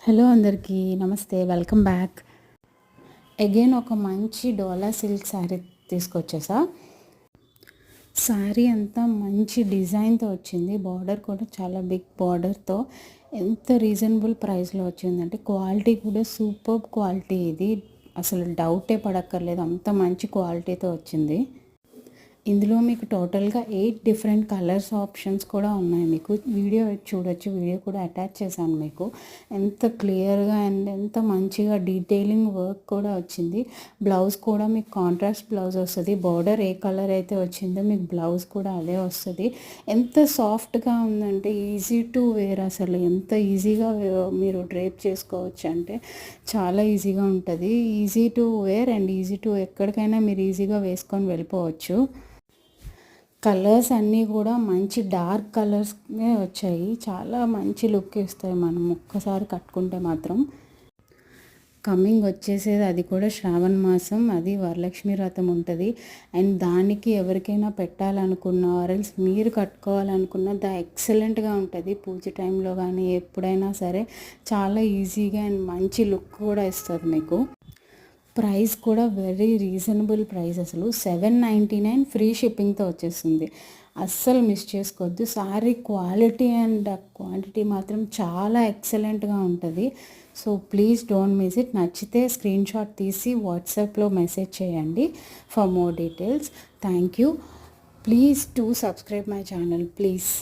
Hello అందరికీ నమస్తే, welcome back. Again ఒక మంచి డోలా సిల్క్ శారీ తీసుకొచ్చేసా. శారీ అంతా మంచి డిజైన్తో వచ్చింది. బార్డర్ కూడా చాలా బిగ్ బార్డర్తో ఎంత రీజనబుల్ ప్రైస్లో వచ్చిందంటే క్వాలిటీ కూడా సూపర్ క్వాలిటీ. ఇది అసలు డౌటే పడక్కర్లేదు, అంత మంచి క్వాలిటీతో వచ్చింది. ఇందులో మీకు టోటల్గా 8 డిఫరెంట్ కలర్స్ ఆప్షన్స్ కూడా ఉన్నాయి. మీకు వీడియో చూడొచ్చు, వీడియో కూడా అటాచ్ చేశాను మీకు. ఎంత క్లియర్గా అండ్ ఎంత మంచిగా డీటెయిలింగ్ వర్క్ కూడా వచ్చింది. బ్లౌజ్ కూడా మీకు కాంట్రాస్ట్ బ్లౌజ్ వస్తుంది. బార్డర్ ఏ కలర్ అయితే వచ్చిందో మీకు బ్లౌజ్ కూడా అదే వస్తుంది. ఎంత సాఫ్ట్గా ఉందంటే ఈజీ టు వేర్, అసలు ఎంత ఈజీగా మీరు డ్రేప్ చేసుకోవచ్చు అంటే చాలా ఈజీగా ఉంటుంది. Easy to wear and easy to ఎక్కడికైనా మీరు ఈజీగా వేసుకొని వెళ్ళిపోవచ్చు. కలర్స్ అన్నీ కూడా మంచి డార్క్ కలర్స్నే వచ్చాయి. చాలా మంచి లుక్ ఇస్తాయి మనం ఒక్కసారి కట్టుకుంటే మాత్రం. కమింగ్ వచ్చేసేది అది కూడా శ్రావణ మాసం, అది వరలక్ష్మి వ్రతం ఉంటుంది. అండ్ దానికి ఎవరికైనా పెట్టాలనుకున్న ఆర్ఎల్స్ మీరు కట్టుకోవాలనుకున్న ఎక్సలెంట్గా ఉంటుంది. పూజ టైంలో కానీ ఎప్పుడైనా సరే చాలా ఈజీగా అండ్ మంచి లుక్ కూడా ఇస్తుంది మీకు. ప్రైస్ కూడా వెరీ రీజనబుల్ ప్రైస్, అసలు 799 ఫ్రీ షిప్పింగ్తో వచ్చేస్తుంది. అస్సలు మిస్ చేసుకోవద్దు. సారీ క్వాలిటీ అండ్ క్వాంటిటీ మాత్రం చాలా ఎక్సలెంట్గా ఉంటుంది. So please don't miss it. నచ్చితే స్క్రీన్ షాట్ తీసి వాట్సాప్లో మెసేజ్ చేయండి for more details. Thank you. Please to subscribe my channel please.